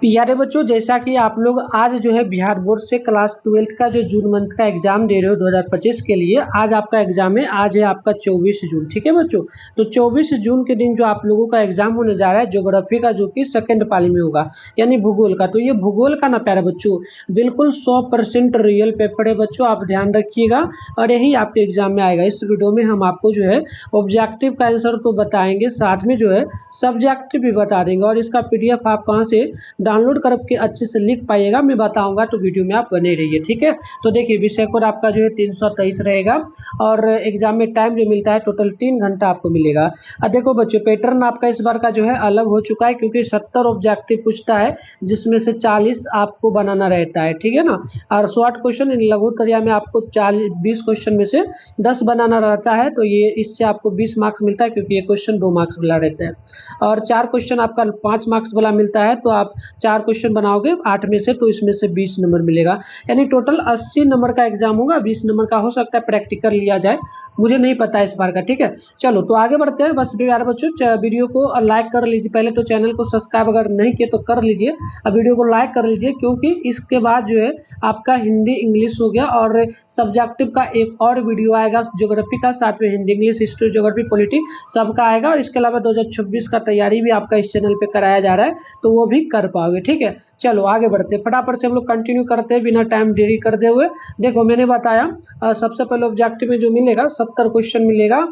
प्यारे बच्चों, जैसा कि आप लोग आज जो है बिहार बोर्ड से क्लास 12th का जो जून मंथ का एग्जाम दे रहे हो 2025 के लिए, आज आपका एग्जाम है। आज है आपका 24 जून। ठीक है बच्चों, तो 24 जून के दिन जो आप लोगों का एग्जाम होने जा रहा है ज्योग्राफी का, जो कि सेकंड पाली में होगा, यानी भूगोल का। तो ये भूगोल का ना प्यारे बच्चों बिल्कुल 100% रियल पेपर है बच्चों, आप ध्यान रखिएगा और यही आपके एग्जाम में आएगा। इस वीडियो में हम आपको जो है ऑब्जेक्टिव का आंसर तो बताएंगे, साथ में जो है सब्जेक्टिव भी बता देंगे, और इसका PDF आप कहाँ से डाउनलोड करके अच्छे से लिख पाइएगा मैं बताऊंगा, तो वीडियो में आप बने रहिए। ठीक है, तो देखिए विषय कोड आपका जो है 323 रहेगा, और एग्जाम में टाइम जो मिलता है टोटल 3 घंटा आपको मिलेगा। अब देखो बच्चों, पैटर्न आपका इस बार का जो है अलग हो चुका है, क्योंकि 70 ऑब्जेक्टिव पूछता है, जिसमें से 40 आपको बनाना रहता है। ठीक है ना, और शॉर्ट क्वेश्चन लघुत्तरीय में आपको 20 क्वेश्चन में से 10 बनाना रहता है, तो ये इससे आपको 20 मार्क्स मिलता है, क्योंकि ये क्वेश्चन 2 मार्क्स वाला रहता है। और 4 क्वेश्चन आपका 5 मार्क्स वाला मिलता है, तो आप 4 क्वेश्चन बनाओगे 8 में से, तो इसमें से 20 नंबर मिलेगा, यानी टोटल 80 नंबर का एग्जाम होगा। 20 नंबर का हो सकता है प्रैक्टिकल लिया जाए, मुझे नहीं पता इस बार का। ठीक है, चलो तो आगे बढ़ते हैं। बस प्यारे बच्चों, वीडियो को लाइक कर लीजिए, पहले तो चैनल को सब्सक्राइब अगर नहीं किए तो कर लीजिए, अब वीडियो को लाइक कर लीजिए, क्योंकि इसके बाद जो है आपका हिंदी इंग्लिश हो गया, और सब्जेक्टिव का एक और वीडियो आएगा ज्योग्राफी का, साथ में Hindi English history geography polity सबका आएगा, और इसके अलावा 2026 का तैयारी भी आपका इस चैनल पे कराया जा रहा है, तो वो भी कर पाओगे। ठीक है, चलो आगे बढ़ते हैं, फटाफट से हम लोग कंटिन्यू करते हैं बिना टाइम देरी करते हुए। देखो मैंने बताया सबसे पहले ऑब्जेक्टिव में जो मिलेगा 70 क्वेश्चन मिलेगा,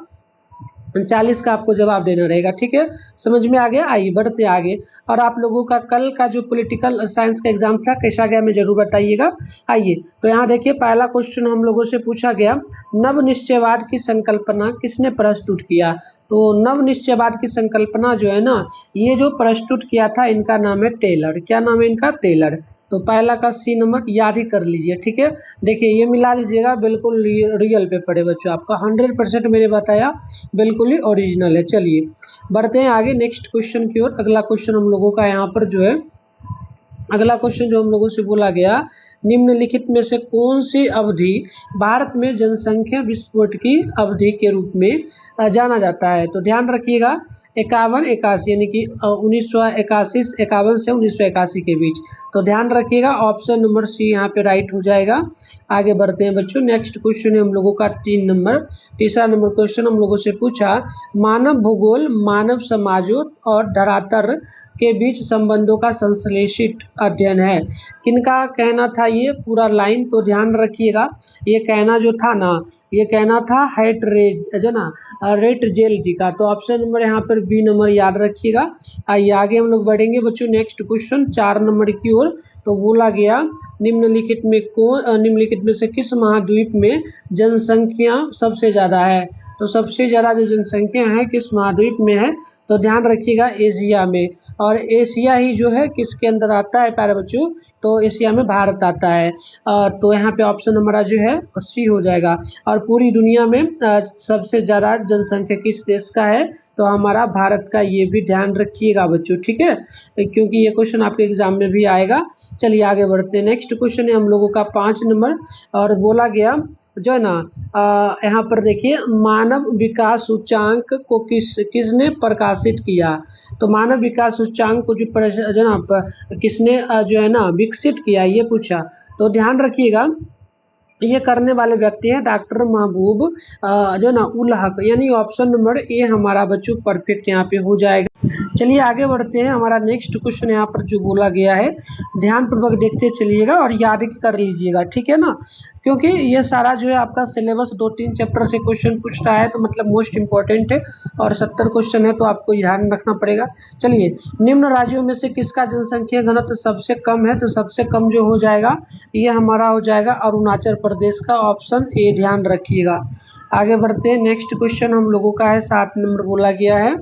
40 का आपको जवाब देना रहेगा। ठीक है, समझ में आ गया। आइए बढ़ते आगे, और आप लोगों का कल का जो पॉलिटिकल साइंस का एग्जाम था कैसा गया, मैं जरूर बताइएगा। आइए तो यहाँ देखिए, पहला क्वेश्चन हम लोगों से पूछा गया, नव निश्चयवाद की संकल्पना किसने प्रस्तुत किया। तो नव निश्चयवाद की संकल्पना जो है ना, ये जो प्रस्तुत किया था, इनका नाम है टेलर। क्या नाम है इनका? टेलर। तो पहला का C नंबर याद ही कर लीजिए। ठीक है, देखिए ये मिला लीजिएगा, बिल्कुल रियल पेपर है बच्चों आपका, 100% मैंने बताया बिल्कुल ही ओरिजिनल है। चलिए बढ़ते हैं आगे नेक्स्ट क्वेश्चन की ओर। अगला क्वेश्चन हम लोगों का यहाँ पर जो है, अगला क्वेश्चन जो हम लोगों से बोला गया, निम्नलिखित में से कौन सी अवधि भारत में जनसंख्या विस्फोट की अवधि के रूप में जाना जाता है। तो ध्यान रखिएगा 51-81, यानी कि 1951 से 1981 के बीच। तो ध्यान रखिएगा, ऑप्शन नंबर C यहाँ पे राइट हो जाएगा। आगे बढ़ते हैं बच्चों, नेक्स्ट क्वेश्चन है हम लोगों का 3 नंबर, तीसरा नंबर क्वेश्चन हम लोगों से पूछा, मानव भूगोल मानव समाजों और धरातल के बीच संबंधों का संश्लेषित अध्ययन है। किनका कहना था ये पूरा लाइन? तो ध्यान रखिएगा, ये कहना जो था ना, ये कहना था हेटरेज जो ना रेटजेल जी का। तो ऑप्शन नंबर यहाँ पर B नंबर याद रखिएगा। आइए आगे हम लोग बढ़ेंगे बच्चों, नेक्स्ट क्वेश्चन 4 नंबर की ओर। तो बोला गया, निम्नलिखित में से किस महाद्वीप में जनसंख्या सबसे ज़्यादा है। तो सबसे ज़्यादा जो जनसंख्या है किस महाद्वीप में है? तो ध्यान रखिएगा एशिया में, और एशिया ही जो है किसके अंदर आता है प्यारे बच्चों? तो एशिया में भारत आता है। तो यहाँ पे ऑप्शन नंबर जो है C हो जाएगा। और पूरी दुनिया में सबसे ज़्यादा जनसंख्या किस देश का है? तो हमारा भारत का, ये भी ध्यान रखिएगा बच्चों। ठीक है, क्योंकि ये क्वेश्चन आपके एग्जाम में भी आएगा। चलिए आगे बढ़ते हैं, नेक्स्ट क्वेश्चन है हम लोगों का 5 नंबर, और बोला गया जो है ना, यहाँ पर देखिए, मानव विकास सूचांक को किसने प्रकाशित किया। तो मानव विकास सूचांक को जो ना किसने जो है ना विकसित किया, ये पूछा। तो ध्यान रखिएगा, ये करने वाले व्यक्ति हैं डॉक्टर महबूब जो ना उल हक, यानी ऑप्शन नंबर A हमारा बच्चों परफेक्ट यहाँ पे हो जाएगा। चलिए आगे बढ़ते हैं, हमारा नेक्स्ट क्वेश्चन यहाँ पर जो बोला गया है, ध्यानपूर्वक देखते चलिएगा और याद कर लीजिएगा। ठीक है ना, क्योंकि ये सारा जो है आपका सिलेबस 2-3 चैप्टर से क्वेश्चन पूछता है, तो मतलब मोस्ट इंपॉर्टेंट है, और 70 क्वेश्चन है, तो आपको ध्यान रखना पड़ेगा। चलिए, निम्न राज्यों में से किसका जनसंख्या घनत्व सबसे कम है। तो सबसे कम जो हो जाएगा, ये हमारा हो जाएगा अरुणाचल प्रदेश का, ऑप्शन A ध्यान रखिएगा। आगे बढ़ते हैं, नेक्स्ट क्वेश्चन हम लोगों का है 7 नंबर, बोला गया है,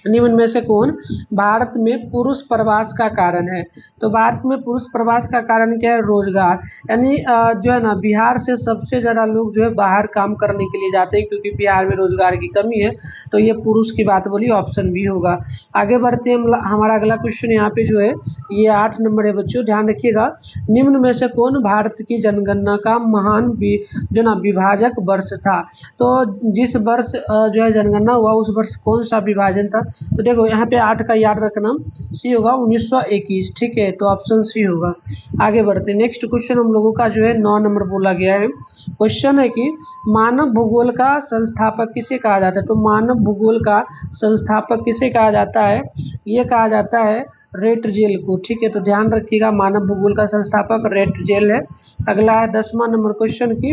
निम्न में से कौन भारत में पुरुष प्रवास का कारण है। तो भारत में पुरुष प्रवास का कारण क्या है? रोजगार, यानी जो है ना बिहार से सबसे ज़्यादा लोग जो है बाहर काम करने के लिए जाते हैं, क्योंकि बिहार में रोजगार की कमी है, तो ये पुरुष की बात बोली, ऑप्शन B होगा। आगे बढ़ते हैं, हमारा अगला क्वेश्चन यहाँ पे जो है ये 8 नंबर है बच्चों, ध्यान रखिएगा, निम्न में से कौन भारत की जनगणना का महान जो ना विभाजक वर्ष था। तो जिस वर्ष जो है जनगणना हुआ, उस वर्ष कौन सा विभाजन था? तो देखो यहाँ पे 8 का याद रखना, सी होगा 1921, ठीक है, तो ऑप्शन सी होगा। आगे बढ़ते हैं, नेक्स्ट क्वेश्चन हम लोगों का जो है 9 नंबर बोला गया है। क्वेश्चन है कि मानव भूगोल का संस्थापक किसे कहा जाता है। तो मानव भूगोल का संस्थापक किसे कहा जाता है, ये कहा जाता है रेटजेल को, ठीक है, तो ध्यान रखिएगा मानव भूगोल का संस्थापक रेटजेल है। अगला है 10वां नंबर क्वेश्चन की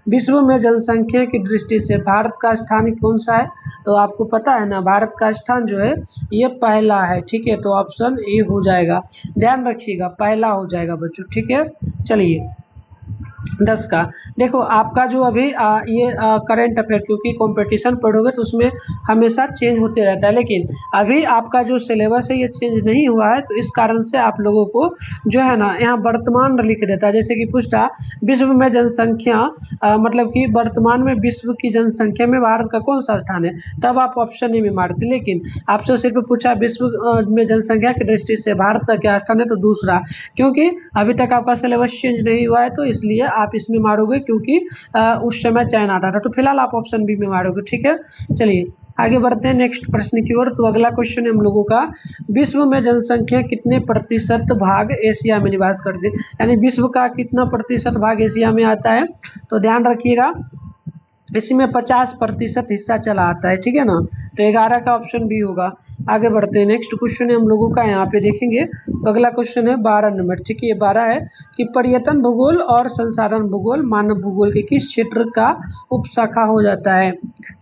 विश्व में जनसंख्या की दृष्टि से भारत का स्थान कौन सा है। तो आपको पता है ना, भारत का स्थान जो है ये पहला है, ठीक है, तो ऑप्शन ए हो जाएगा, ध्यान रखिएगा पहला हो जाएगा बच्चों, ठीक है। चलिए 10 का देखो, आपका जो अभी ये करंट अफेयर, क्योंकि कंपटीशन पढ़ोगे तो उसमें हमेशा चेंज होते रहता है, लेकिन अभी आपका जो सिलेबस है ये चेंज नहीं हुआ है, तो इस कारण से आप लोगों को जो है ना यहाँ वर्तमान लिख देता है। जैसे कि पूछता विश्व में जनसंख्या मतलब कि वर्तमान में विश्व की जनसंख्या में भारत का कौन सा स्थान है, तब आप ऑप्शन ए में मारते, लेकिन आपसे सिर्फ पूछा विश्व में जनसंख्या की दृष्टि से भारत का क्या स्थान है, तो दूसरा, क्योंकि अभी तक आपका सिलेबस चेंज नहीं हुआ है तो इसलिए आप इसमें मारोगे, क्योंकि उस समय चयन आता था, तो फिलहाल आप ऑप्शन बी में मारोगे, ठीक है। चलिए आगे बढ़ते हैं नेक्स्ट प्रश्न की ओर। तो अगला क्वेश्चन है हम लोगों का विश्व में जनसंख्या कितने प्रतिशत भाग एशिया में निवास करते हैं, यानी विश्व का कितना प्रतिशत भाग एशिया में आता है। तो ध्यान रखिएगा इसमें 50% हिस्सा चला आता है, ठीक है ना, तो 11 का ऑप्शन भी होगा। आगे बढ़ते हैं, नेक्स्ट क्वेश्चन है हम लोगों का, यहाँ पे देखेंगे तो अगला क्वेश्चन है 12 नंबर, ठीक है, ये 12 है कि पर्यटन भूगोल और संसाधन भूगोल मानव भूगोल के किस क्षेत्र का उपशाखा हो जाता है।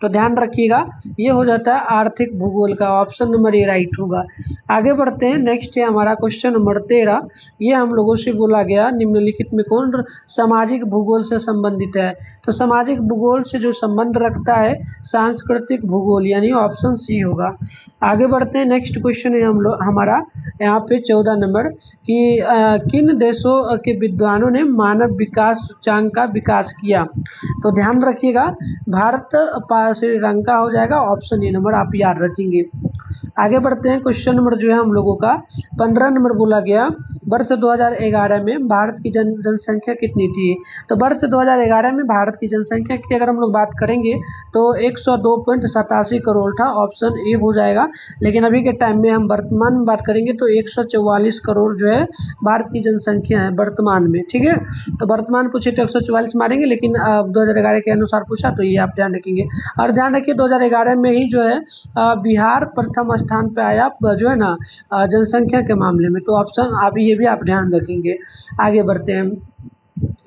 तो ध्यान रखिएगा ये हो जाता है आर्थिक भूगोल का, ऑप्शन नंबर ए राइट होगा। आगे बढ़ते हैं, नेक्स्ट है हमारा क्वेश्चन नंबर 13, ये हम लोगों से बोला गया निम्नलिखित में कौन सामाजिक भूगोल से संबंधित है। तो सामाजिक भूगोल से जो संबंध रखता है सांस्कृतिक भूगोल, यानी ऑप्शन सी होगा। आगे बढ़ते हैं, नेक्स्ट क्वेश्चन है हम लोग हमारा यहाँ पे 14 नंबर कि किन देशों के विद्वानों ने मानव विकास सूचांक का विकास किया। तो ध्यान रखिएगा भारत श्रीलंका हो जाएगा, ऑप्शन ए नंबर आप याद रखेंगे। आगे बढ़ते हैं, क्वेश्चन नंबर जो है हम लोगों का 15 नंबर बोला गया वर्ष 2011 में भारत की जनसंख्या कितनी थी। तो वर्ष 2011 में भारत की जनसंख्या की अगर हम लोग बात करेंगे तो 102.87 करोड़ था, ऑप्शन ए हो जाएगा। लेकिन अभी के टाइम में हम वर्तमान में बात करेंगे तो 144 करोड़ जो है भारत की जनसंख्या है वर्तमान में, ठीक है। तो वर्तमान पूछे तो 144 मारेंगे, लेकिन 2011 के अनुसार पूछा तो ये आप ध्यान रखेंगे। और ध्यान रखिए 2011 में ही जो है बिहार प्रथम स्थान पे आया जो है ना जनसंख्या के मामले में, तो ऑप्शन आप ये भी आप ध्यान रखेंगे। आगे बढ़ते हैं,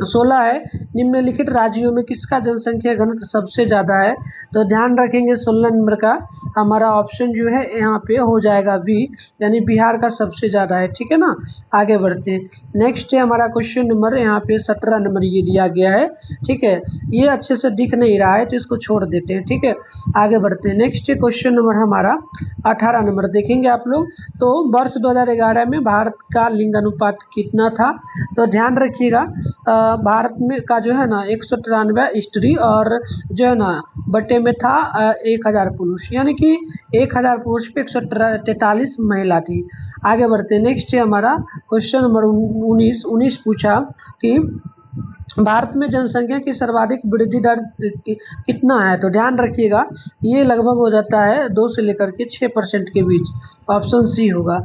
16 है निम्नलिखित राज्यों में किसका जनसंख्या घनत्व सबसे ज़्यादा है। तो ध्यान रखेंगे 16 नंबर का हमारा ऑप्शन जो है यहाँ पे हो जाएगा बी, यानी बिहार का सबसे ज़्यादा है, ठीक है ना। आगे बढ़ते हैं, नेक्स्ट है हमारा क्वेश्चन नंबर यहाँ पे 17 नंबर ये दिया गया है, ठीक है, ये अच्छे से दिख नहीं रहा है तो इसको छोड़ देते हैं, ठीक है। आगे बढ़ते हैं, नेक्स्ट क्वेश्चन नंबर हमारा 18 नंबर देखेंगे आप लोग। तो वर्ष 2011 में भारत का लिंग अनुपात कितना था। तो ध्यान रखिएगा भारत में का जो है ना 193 स्त्री और जो है ना बटे में था 1000 पुरुष, यानी कि 1000 पुरुष पे 143 महिला थी। आगे बढ़ते हैं, नेक्स्ट है हमारा क्वेश्चन नंबर 19 पूछा कि भारत में जनसंख्या की सर्वाधिक वृद्धि दर कितना है। तो ध्यान रखिएगा ये लगभग हो जाता है 2 से लेकर के 6% के बीच, ऑप्शन सी होगा।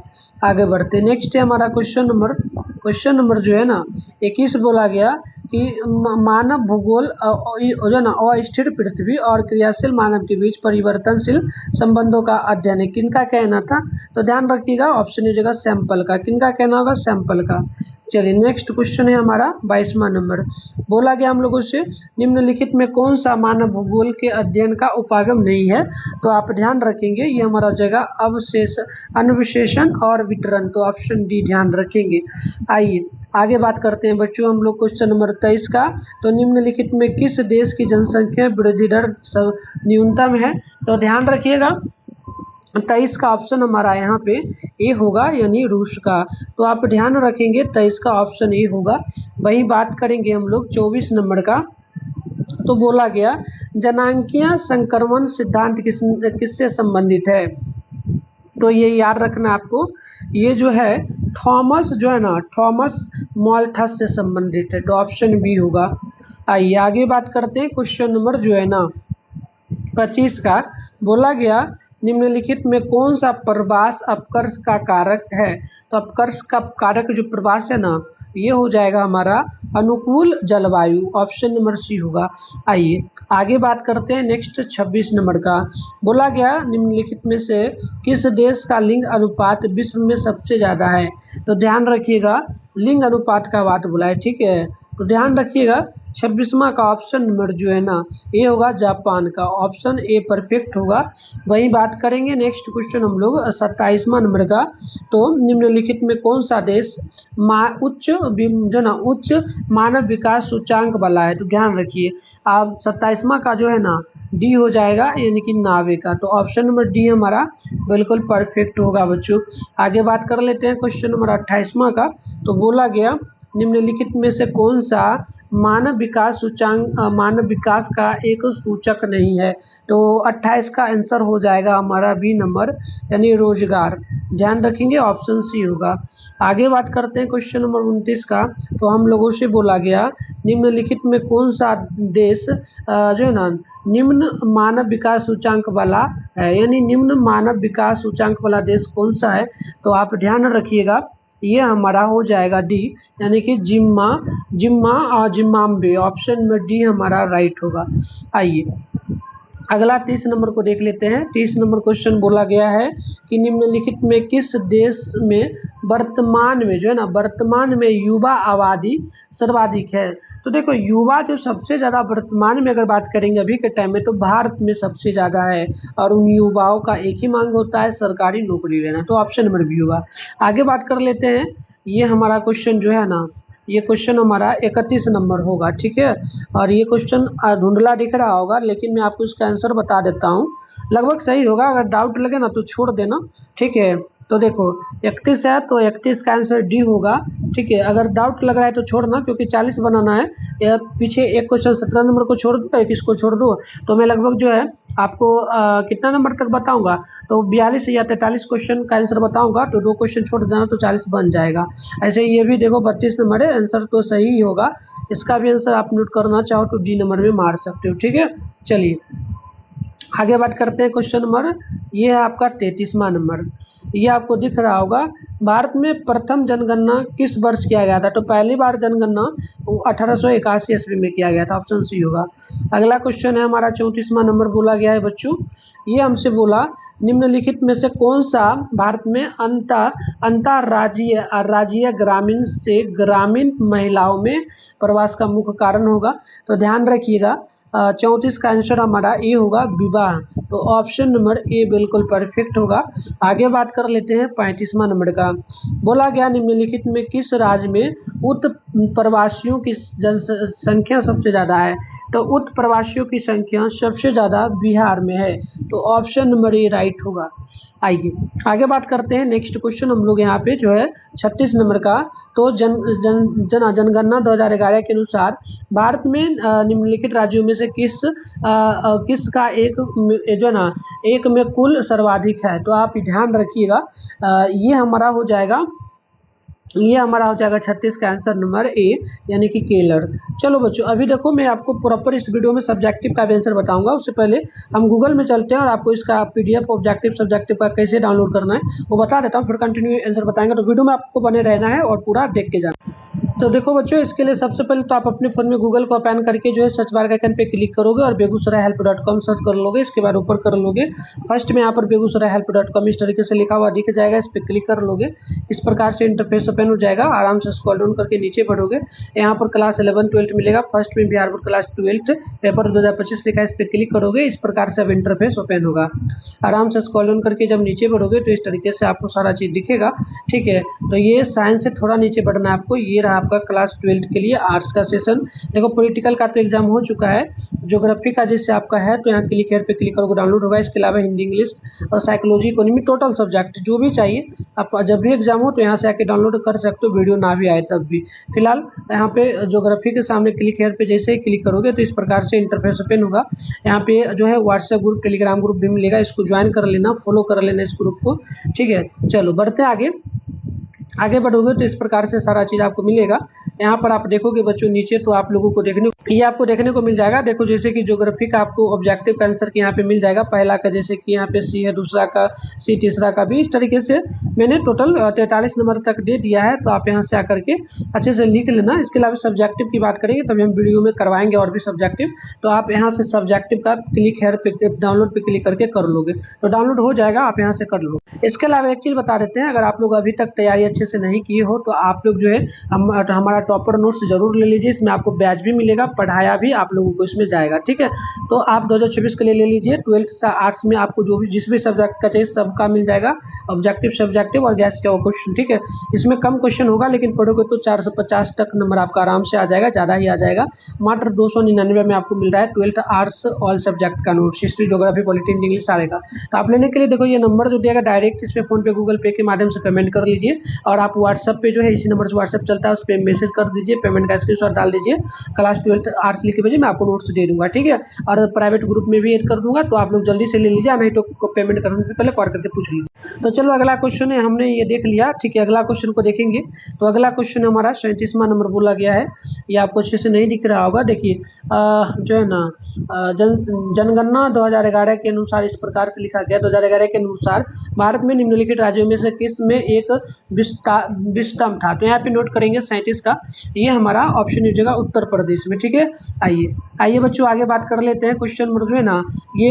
आगे बढ़ते, नेक्स्ट है हमारा क्वेश्चन नंबर जो है ना 21 बोला गया कि मानव भूगोल जो ना अस्थिर पृथ्वी और क्रियाशील मानव के बीच परिवर्तनशील संबंधों का अध्ययन है, किनका कहना था। तो ध्यान रखिएगा ऑप्शन हो जाएगा सैंपल का, किनका कहना होगा सैंपल का। चलिए नेक्स्ट क्वेश्चन है हमारा 22वां नंबर, बोला गया हम लोगों से निम्नलिखित में कौन सा मानव भूगोल के अध्ययन का उपागम नहीं है। तो आप ध्यान रखेंगे ये हमारा हो जाएगा अनुविशेषण और वितरण, तो ऑप्शन डी ध्यान रखेंगे। आइए आगे बात करते हैं बच्चों हम लोग क्वेश्चन नंबर 23 का। तो निम्नलिखित में किस देश की जनसंख्या वृद्धि दर न्यूनतम है। तो ध्यान रखिएगा 23 का ऑप्शन हमारा यहाँ पे ए होगा, यानी रूस का। तो आप ध्यान रखेंगे 23 का ऑप्शन ए होगा। वही बात करेंगे हम लोग 24 नंबर का। तो बोला गया जनांकीय संक्रमण सिद्धांत किससे संबंधित है। तो ये याद रखना आपको, ये जो है थॉमस जो है ना थॉमस माल्थस से संबंधित है, तो ऑप्शन बी होगा। आइए आगे बात करते हैं क्वेश्चन नंबर जो है ना 25 का। बोला गया निम्नलिखित में कौन सा प्रवास अपकर्ष का कारक है? तो अपकर्ष का कारक जो प्रवास है ना, ये हो जाएगा हमारा अनुकूल जलवायु, ऑप्शन नंबर सी होगा। आइए आगे बात करते हैं नेक्स्ट 26 नंबर का। बोला गया निम्नलिखित में से किस देश का लिंग अनुपात विश्व में सबसे ज़्यादा है? तो ध्यान रखिएगा, लिंग अनुपात का बात बोला है, ठीक है। तो ध्यान रखिएगा 26वां का ऑप्शन नंबर जो है ना, ये होगा जापान का, ऑप्शन ए परफेक्ट होगा। वही बात करेंगे नेक्स्ट क्वेश्चन हम लोग 27वां नंबर का। तो निम्नलिखित में कौन सा देश उच्च मानव विकास सूचांक वाला है? तो ध्यान रखिए आप 27वां का जो है ना डी हो जाएगा, यानी कि नावे का। तो ऑप्शन नंबर डी हमारा बिल्कुल परफेक्ट होगा बच्चों। आगे बात कर लेते हैं क्वेश्चन नंबर 28वां का। तो बोला गया निम्नलिखित में से कौन सा मानव विकास सूचांक मानव विकास का एक सूचक नहीं है? तो 28 का आंसर हो जाएगा हमारा बी नंबर, यानी रोजगार। ध्यान रखेंगे ऑप्शन सी होगा। आगे बात करते हैं क्वेश्चन नंबर 29 का। तो हम लोगों से बोला गया निम्नलिखित में कौन सा देश जो है ना निम्न मानव विकास सूचांक वाला है, यानी निम्न मानव विकास सूचांक वाला देश कौन सा है? तो आप ध्यान रखिएगा, ये हमारा हो जाएगा डी, यानी कि जिम्मा और जिम्बाब्वे, ऑप्शन में डी हमारा राइट होगा। आइए अगला 30 नंबर को देख लेते हैं। 30 नंबर क्वेश्चन बोला गया है कि निम्नलिखित में किस देश में वर्तमान में जो है ना वर्तमान में युवा आबादी सर्वाधिक है? तो देखो युवा जो सबसे ज़्यादा वर्तमान में अगर बात करेंगे अभी के टाइम में, तो भारत में सबसे ज़्यादा है, और उन युवाओं का एक ही मांग होता है सरकारी नौकरी लेना। तो ऑप्शन नंबर बी होगा। आगे बात कर लेते हैं, ये हमारा क्वेश्चन जो है ना, ये क्वेश्चन हमारा 31 नंबर होगा, ठीक है। और ये क्वेश्चन धुंधला दिख रहा होगा, लेकिन मैं आपको इसका आंसर बता देता हूँ, लगभग सही होगा। अगर डाउट लगे ना तो छोड़ देना, ठीक है। तो देखो 31 है, तो 31 का आंसर डी होगा, ठीक है। अगर डाउट लग रहा है तो छोड़ना, क्योंकि 40 बनाना है। या पीछे एक क्वेश्चन 17 नंबर को छोड़ दो, 21 को छोड़ दो, तो मैं लगभग जो है आपको कितना नंबर तक बताऊंगा, तो 42 या 43 क्वेश्चन का आंसर बताऊंगा। तो 2 क्वेश्चन छोड़ देना तो 40 बन जाएगा। ऐसे ये भी देखो 32 नंबर है, आंसर तो सही ही होगा। इसका भी आंसर आप नोट करना चाहो तो डी नंबर में मार सकते हो, ठीक है। चलिए आगे बात करते हैं क्वेश्चन नंबर, ये है आपका 33वां नंबर। ये आपको दिख रहा होगा, भारत में प्रथम जनगणना किस वर्ष किया गया था? तो पहली बार जनगणना 1881 ईस्वी में किया गया था, ऑप्शन सी होगा। अगला क्वेश्चन है हमारा 34वां नंबर बोला गया है बच्चों। ये हमसे बोला निम्नलिखित में से कौन सा भारत में अंतर्राज्यीय ग्रामीण से ग्रामीण महिलाओं में प्रवास का मुख्य कारण होगा? तो ध्यान रखिएगा 34 का आंसर हमारा ए होगा, विवाह। तो ऑप्शन नंबर ए बिल्कुल परफेक्ट होगा। आगे बात कर लेते हैं 35वां नंबर का। बोला गया निम्नलिखित में किस राज्य में उत्तर प्रवासियों की जनसंख्या सबसे ज़्यादा है? तो उत्तर प्रवासियों की संख्या सबसे ज़्यादा बिहार में है। तो ऑप्शन नंबर ए राइट होगा। आइए आगे बात करते हैं नेक्स्ट क्वेश्चन हम लोग यहाँ पे जो है 36 नंबर का। तो जनगणना 2011 के अनुसार भारत में निम्नलिखित राज्यों में से किसका एक में कुल सर्वाधिक है? तो आप ध्यान रखिएगा, ये हमारा हो जाएगा 36 का आंसर नंबर ए, यानी कि केरल। चलो बच्चों अभी देखो मैं आपको प्रॉपर इस वीडियो में सब्जेक्टिव का भी आंसर बताऊंगा। उससे पहले हम गूगल में चलते हैं और आपको इसका पीडीएफ ऑब्जेक्टिव सब्जेक्टिव का कैसे डाउनलोड करना है वो बता देता हूँ, फिर कंटिन्यू आंसर बताएंगे। तो वीडियो में आपको बने रहना है और पूरा देख के जाना। तो देखो बच्चों, इसके लिए सबसे पहले तो आप अपने फ़ोन में गूगल को ओपन करके जो है सर्च बार के आइकन पे क्लिक करोगे और begusarai-help.com सर्च कर लोगे। इसके बाद ऊपर कर लोगे, फर्स्ट में यहाँ पर begusarai-help.com इस तरीके से लिखा हुआ दिख जाएगा, इस पर क्लिक कर लोगे। इस प्रकार से इंटरफेस ओपन हो जाएगा। आराम से स्क्रॉल डाउन करके नीचे बढ़ोगे, यहाँ पर क्लास 11-12 मिलेगा। फर्स्ट में बिहार बोर्ड क्लास 12 पेपर 2025 लिखा है, इस पर क्लिक करोगे। इस प्रकार से अब इंटरफेस ओपन होगा। आराम से स्क्रॉल डाउन करके जब नीचे बढ़ोगे तो इस तरीके से आपको सारा चीज़ दिखेगा, ठीक है। तो ये साइंस से थोड़ा नीचे बढ़ना है आपको। ये रहा आपका क्लास 12 के लिए आर्ट्स का सेशन। देखो पॉलिटिकल का तो एग्जाम हो चुका है, ज्योग्राफी का जैसे आपका है तो यहाँ क्लिक हेयर पे क्लिक करोगे, डाउनलोड होगा। इसके अलावा हिंदी, इंग्लिश और साइकोलॉजी, इकोनॉमी, टोटल सब्जेक्ट जो भी चाहिए आप जब भी एग्जाम हो तो यहाँ से आके डाउनलोड कर सकते हो, वीडियो ना भी आए तब भी। फिलहाल यहाँ पे ज्योग्राफी के सामने क्लिक हेयर पे जैसे ही क्लिक करोगे तो इस प्रकार से इंटरफेस ओपन होगा। यहाँ पे जो है व्हाट्सएप ग्रुप, टेलीग्राम ग्रुप भी मिलेगा, इसको ज्वाइन कर लेना, फॉलो कर लेना इस ग्रुप को, ठीक है। चलो बढ़ते आगे बढ़ोगे तो इस प्रकार से सारा चीज़ आपको मिलेगा। यहाँ पर आप देखोगे बच्चों नीचे तो आप लोगों को देखने ये आपको देखने को मिल जाएगा। देखो जैसे कि ज्योग्राफी का आपको ऑब्जेक्टिव का आंसर यहाँ पे मिल जाएगा, पहला का जैसे कि यहाँ पे सी है, दूसरा का सी, तीसरा का भी। इस तरीके से मैंने टोटल 43 नंबर तक दे दिया है, तो आप यहाँ से आकर के अच्छे से लिख लेना। इसके अलावा सब्जेक्टिव की बात करेंगे तभी हम वीडियो में करवाएंगे और भी सब्जेक्टिव, तो आप यहाँ से सब्जेक्टिव का क्लिक हेयर पे डाउनलोड पे क्लिक करके कर लोगे तो डाउनलोड हो जाएगा, आप यहाँ से कर लो। इसके अलावा एक चीज़ बता देते हैं, अगर आप लोग अभी तक तैयारी अच्छे से नहीं किए हो तो आप लोग जो है हमारा टॉपर नोट्स जरूर ले लीजिए। इसमें आपको बैच भी मिलेगा, पढ़ाया भी आप लोगों को इसमें जाएगा, ठीक है। तो आप 2024 के लिए ले लीजिए। 12th आर्ट्स में आपको जो भी जिस भी सब्जेक्ट का चाहिए सबका मिल जाएगा, ऑब्जेक्टिव, सब्जेक्टिव और गैस के क्वेश्चन, ठीक है। इसमें कम क्वेश्चन होगा लेकिन पढ़ोगे तो 450 तक नंबर आपका आराम से आ जाएगा, ज़्यादा ही आ जाएगा। मात्र 299 में आपको मिल रहा है 12th आर्ट्स ऑल सब्जेक्ट का notes, history, geography, polity, English सारे का। तो आप लेने के लिए देखो ये नंबर जो दिएगा डायरेक्ट इस पे फोन पे, गूगल पे के माध्यम से पेमेंट कर लीजिए, और आप व्हाट्सएप पे जो है इसी नंबर से व्हाट्सएप चलता है, उस पर मैसेज कर दीजिए, पेमेंट का स्क्रीनशॉट डाल दीजिए, क्लास 12th आर्ट्स लिख के भेजिए, मैं आपको नोट्स दे दूंगा, ठीक है। और प्राइवेट ग्रुप में भी ऐड कर दूंगा, तो आप लोग जल्दी से ले लीजिए, नहीं तो पेमेंट करने से पहले कॉल करके पूछ लीजिए। तो चलो अगला क्वेश्चन है, हमने ये देख लिया, ठीक है। अगला क्वेश्चन को देखेंगे, तो अगला क्वेश्चन हमारा 37वां नंबर बोला गया है। ये आपको अच्छे से नहीं दिख रहा होगा, देखिए जो है ना जनगणना 2011 के अनुसार इस प्रकार से लिखा गया। 2011 के अनुसार भारत में निम्नलिखित राज्यों में से किस में एक विषम था। तो यहाँ पे नोट करेंगे 37 का, ये हमारा ऑप्शन हो जाएगा उत्तर प्रदेश में, ठीक है। आइए बच्चों आगे बात कर लेते हैं। क्वेश्चन नंबर जो है ना ये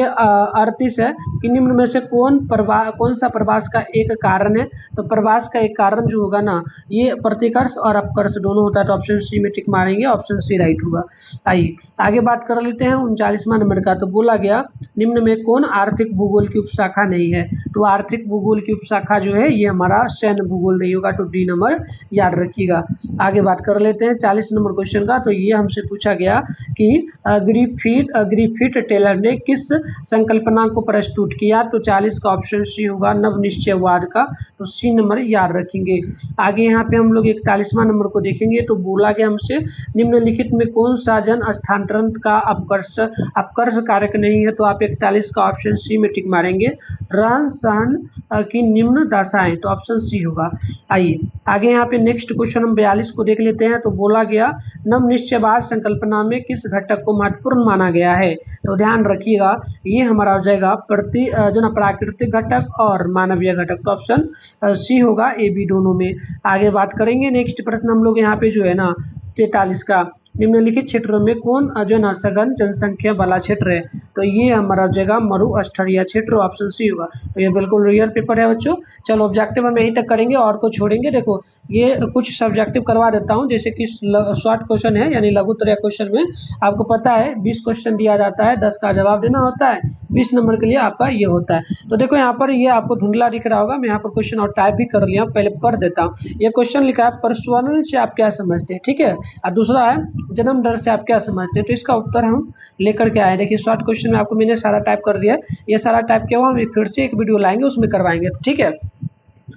38 है कि निम्न में से कौन सा प्रवास का एक कारण है। तो प्रवास का एक कारण जो होगा ना ये प्रतिकर्ष और अपकर्ष दोनों होता है, तो ऑप्शन सी में टिक मारेंगे, ऑप्शन सी राइट होगा। आइए आगे बात कर लेते हैं 39वां नंबर का। तो बोला गया निम्न में कौन आर्थिक भूगोल की उपशाखा नहीं है। तो आर्थिक भूगोल की उपशाखा जो है ये हमारा सैन्य भूगोल नहीं होगा, तो डी नंबर याद रखिएगा। आगे बात कर लेते हैं 40 नंबर क्वेश्चन का। तो ये हमसे पूछा गया कि ग्रिफिथ टेलर ने किस संकल्पना को प्रस्तुत किया। तो 40 का ऑप्शन सी होगा, नव निश्चयवाद का, तो सी नंबर याद रखेंगे। आगे यहाँ पे हम लोग 41वां नंबर को देखेंगे। तो बोला गया हमसे निम्नलिखित में कौन सा जन स्थानांतरण का अपकर्ष कारक नहीं है। तो आप 41 का ऑप्शन सी में टिक मारेंगे, रहन सहन की निम्न दशाएं, तो ऑप्शन सी होगा। आइए आगे यहाँ पे नेक्स्ट क्वेश्चन हम 42 को देख लेते हैं। तो बोला गया नव निश्चयवाद संकल्पना में किस घटक को महत्वपूर्ण माना गया है। तो ध्यान रखिएगा ये हमारा हो जाएगा प्राकृतिक घटक और मानवीय घटक, तो ऑप्शन सी होगा, ए बी दोनों में। आगे बात करेंगे नेक्स्ट प्रश्न हम लोग यहाँ पे जो है ना 43 का, निम्नलिखित क्षेत्रों में कौन जो है ना सघन जनसंख्या वाला क्षेत्र है। तो ये हमारा जगह मरुस्थलीय क्षेत्र, ऑप्शन सी होगा। तो ये बिल्कुल रियल पेपर है बच्चों। चलो ऑब्जेक्टिव हम यहीं तक करेंगे और को छोड़ेंगे। देखो ये कुछ सब्जेक्टिव करवा देता हूँ, जैसे कि शॉर्ट क्वेश्चन है यानी लघुत्तरीय क्वेश्चन में आपको पता है 20 क्वेश्चन दिया जाता है, 10 का जवाब देना होता है, 20 नंबर के लिए आपका ये होता है। तो देखो यहाँ पर ये आपको धुंधला दिख रहा होगा, मैं यहाँ पर क्वेश्चन और टाइप भी कर लिया, पहले पढ़ देता हूँ। ये क्वेश्चन लिखा है प्रस्वरण से आप क्या समझते हैं, ठीक है। और दूसरा है जन्म दर से आप क्या समझते हैं। तो इसका उत्तर हम लेकर के आए। देखिए शॉर्ट क्वेश्चन में आपको मैंने सारा टाइप कर दिया है, ये सारा टाइप किया हुआ हम फिर से एक वीडियो लाएंगे उसमें करवाएंगे, ठीक है।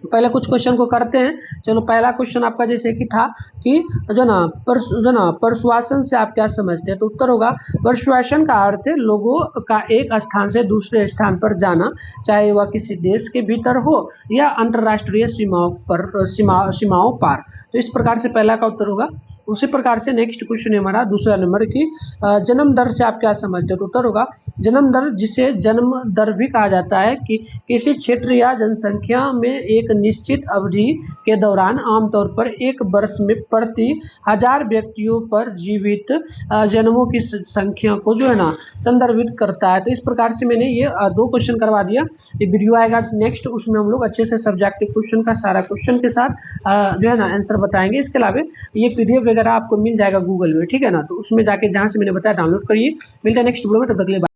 पहले कुछ क्वेश्चन को करते हैं। चलो पहला क्वेश्चन आपका जैसे कि था कि जो ना परसुआसन से आप क्या समझते हैं। तो उत्तर होगा परसुआसन का अर्थ है लोगों का एक स्थान से दूसरे स्थान पर जाना, चाहे वह किसी देश के भीतर हो या अंतर्राष्ट्रीय सीमाओं पार। तो इस प्रकार से पहला का उत्तर होगा। उसी प्रकार से नेक्स्ट क्वेश्चन है हमारा दूसरा नंबर की जन्म दर से आप क्या समझते हो। तो उत्तर होगा जन्म दर, जिसे जन्म दर भी कहा जाता है, कि किसी क्षेत्र या जनसंख्या में एक निश्चित अवधि के दौरान आमतौर पर एक वर्ष में प्रति 1000 व्यक्तियों पर जीवित जन्मों की संख्या को जो है ना संदर्भित करता है। तो इस प्रकार से मैंने ये 2 क्वेश्चन करवा दिया। ये वीडियो आएगा नेक्स्ट, उसमें हम लोग अच्छे से सब्जेक्टिव क्वेश्चन का सारा क्वेश्चन के साथ जो है ना आंसर बताएंगे। इसके अलावा ये PDF वगैरह आपको मिल जाएगा गूगल में, ठीक है ना। तो उसमें जाके जहाँ से मैंने बताया डाउनलोड करिए। मिलता है नेक्स्ट वीडियो में, तब तक के लिए।